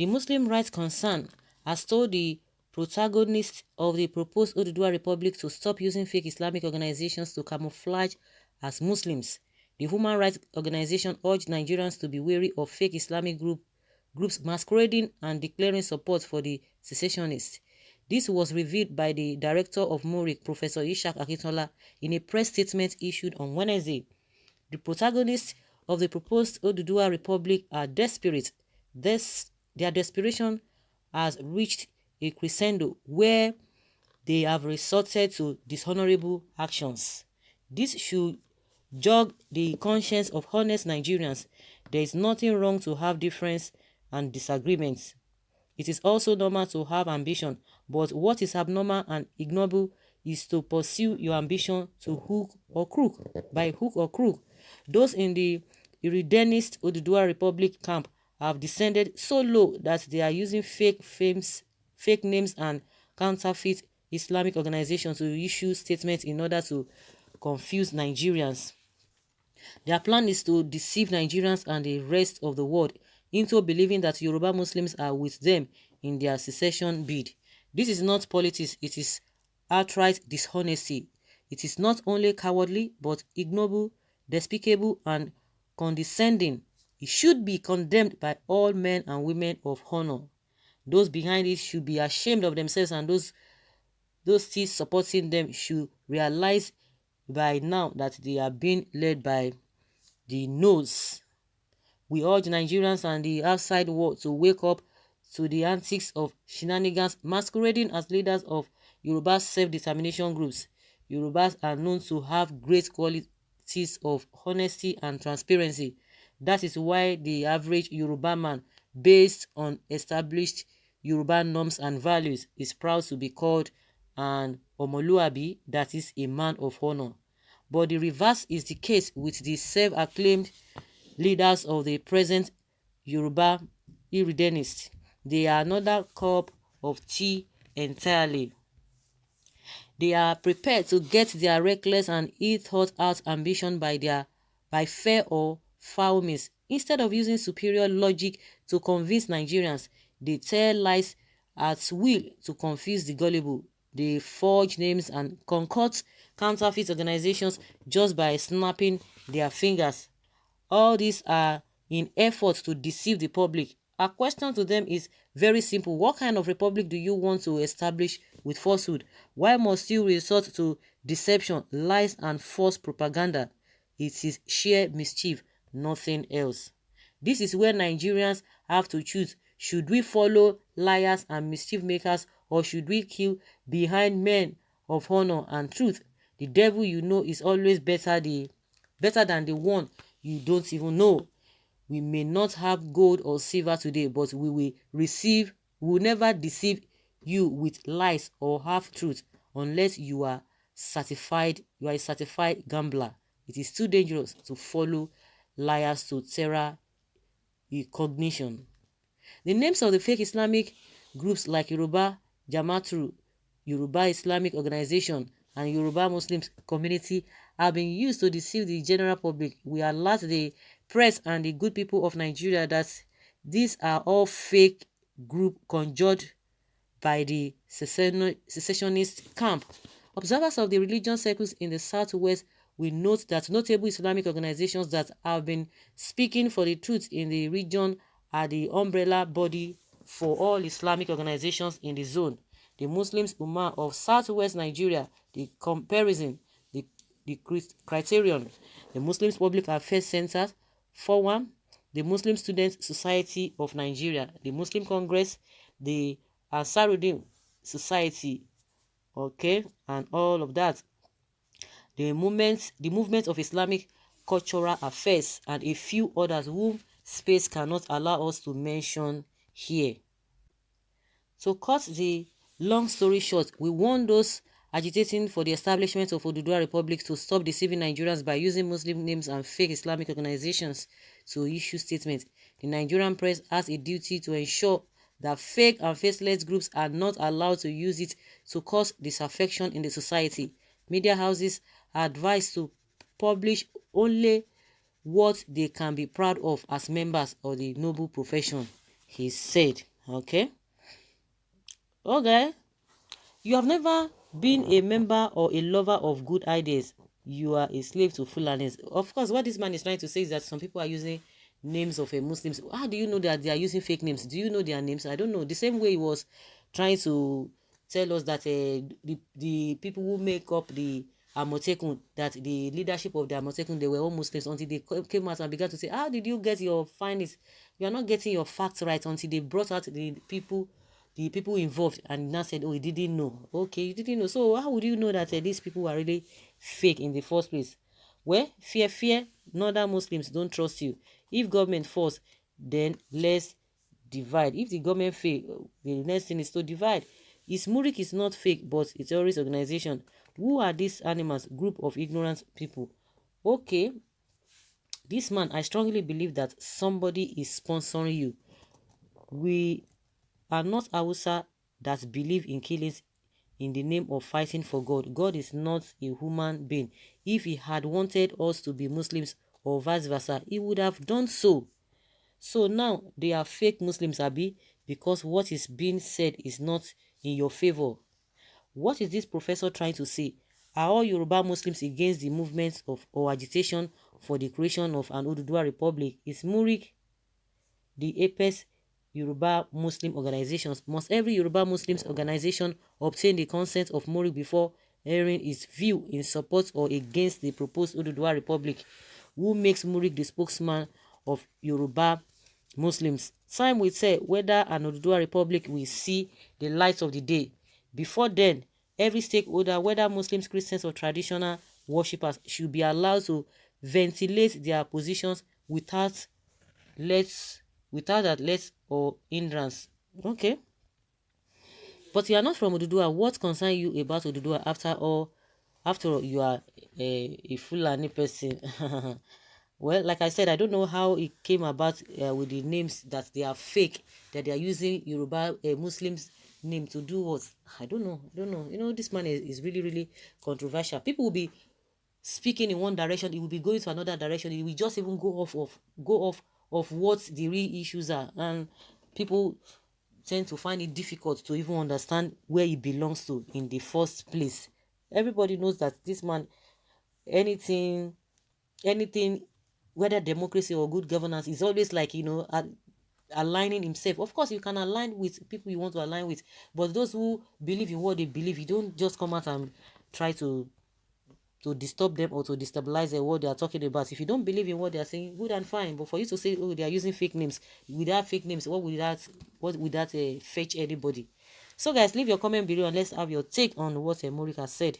The Muslim rights concern has told the protagonists of the proposed ODUDUWA Republic to stop using fake Islamic organizations to camouflage as Muslims. The human rights organization urged Nigerians to be wary of fake Islamic groups masquerading and declaring support for the secessionists. This was revealed by the director of MURIC, Professor Ishaq Akintola, in a press statement issued on Wednesday. The protagonists of the proposed ODUDUWA Republic are desperate. Their desperation has reached a crescendo where they have resorted to dishonorable actions. This should jog the conscience of honest Nigerians. There is nothing wrong to have difference and disagreements. It is also normal to have ambition, but what is abnormal and ignoble is to pursue your ambition to by hook or crook. Those in the Irredenist ODUDUWA Republic camp have descended so low that they are using fake names and counterfeit Islamic organizations to issue statements in order to confuse Nigerians. Their plan is to deceive Nigerians and the rest of the world into believing that Yoruba Muslims are with them in their secession bid. This is not politics, it is outright dishonesty. It is not only cowardly, but ignoble, despicable, and condescending. It should be condemned by all men and women of honor. Those behind it should be ashamed of themselves, and those still supporting them should realize by now that they are being led by the nose. We urge Nigerians and the outside world to wake up to the antics of shenanigans masquerading as leaders of Yoruba self-determination groups. Yorubas are known to have great qualities of honesty and transparency. That is why the average Yoruba man, based on established Yoruba norms and values, is proud to be called an Omoluabi, that is a man of honor. But the reverse is the case with the self-acclaimed leaders of the present Yoruba Irredenists. They are another cup of tea entirely. They are prepared to get their reckless and ill-thought-out ambition by fair or foul means. Instead of using superior logic to convince Nigerians, they tell lies at will to confuse the gullible. They forge names and concoct counterfeit organizations just by snapping their fingers. All these are in efforts to deceive the public. Our question to them is very simple. What kind of republic do you want to establish with falsehood? Why must you resort to deception, lies, and false propaganda? It is sheer mischief, nothing else. This is where Nigerians have to choose. Should we follow liars and mischief makers, or should we kill behind men of honor and truth? The devil you know is always better than the one you don't even know. We may not have gold or silver today, but we will never deceive you with lies or half-truth unless you are a certified gambler. It is too dangerous to follow liars to terra recognition. The names of the fake Islamic groups like Yoruba Jama'atu, Yoruba Islamic Organization, and Yoruba Muslims Community have been used to deceive the general public. We alert the press and the good people of Nigeria that these are all fake groups conjured by the secessionist camp. Observers of the religious circles in the Southwest will note that notable Islamic organizations that have been speaking for the truth in the region are the umbrella body for all Islamic organizations in the zone. The Muslims Ummah of Southwest Nigeria, the comparison, the criterion, the Muslims Public Affairs Center, 4-1, the Muslim Students Society of Nigeria, the Muslim Congress, the Ansaruddin Society, okay, and all of that. The movement of Islamic Cultural Affairs, and a few others whom space cannot allow us to mention here. To cut the long story short, we want those agitating for the establishment of ODUDUWA Republic to stop deceiving Nigerians by using Muslim names and fake Islamic organizations to issue statements. The Nigerian press has a duty to ensure that fake and faceless groups are not allowed to use it to cause disaffection in the society. Media houses are advised to publish only what they can be proud of as members of the noble profession, he said. Okay. Okay. You have never been a member or a lover of good ideas. You are a slave to Fulanis. Of course, what this man is trying to say is that some people are using names of a Muslims. How do you know that they are using fake names? Do you know their names? I don't know. The same way he was trying to tell us that the people who make up the Amotekun, that the leadership of the Amotekun, they were all Muslims until they came out and began to say, how did you get your findings? You are not getting your facts right, until they brought out the people involved and now said, oh, he didn't know. Okay, you didn't know. So how would you know that these people are really fake in the first place? Well, fear, northern Muslims don't trust you. If government force, then let's divide. If the government fail, the next thing is to divide. Murik is not fake, but a terrorist organization. Who are these animals? Group of ignorant people. Okay, this man, I strongly believe that somebody is sponsoring you. We are not Hausa that believe in killings in the name of fighting for God. God is not a human being. If he had wanted us to be Muslims or vice versa, he would have done so. So now they are fake Muslims, Abi, because what is being said is not in your favor. What is this professor trying to say? Are all Yoruba Muslims against the movement of or agitation for the creation of an ODUDUWA Republic? Is Murik the apex Yoruba Muslim organizations? Must every Yoruba Muslims organization obtain the consent of Mori before airing its view in support or against the proposed ODUDUWA Republic? Who makes Muri the spokesman of Yoruba Muslims? Time will tell whether an ODUDUWA Republic will see the light of the day. Before then, every stakeholder, whether Muslims, Christians, or traditional worshippers, should be allowed to ventilate their positions without let or hindrance. Okay. But you are not from Oduduwa. What concerns you about Oduduwa after all, you are a Fulani person? Well, like I said, I don't know how it came about with the names that they are fake, that they are using Yoruba Muslims name to do what? I don't know. You know, this man is really, really controversial. People will be speaking in one direction, it will be going to another direction. It will just even go off what the real issues are, and people tend to find it difficult to even understand where he belongs to in the first place. Everybody knows that this man, anything, anything, whether democracy or good governance, is always like, aligning himself. Of course, you can align with people you want to align with, but those who believe in what they believe, you don't just come out and try to disturb them or to destabilize what they are talking about. If you don't believe in what they are saying, good and fine. But for you to say, oh, they are using fake names, without fake names, what would that fetch anybody? So guys, leave your comment below and let's have your take on what Morika said.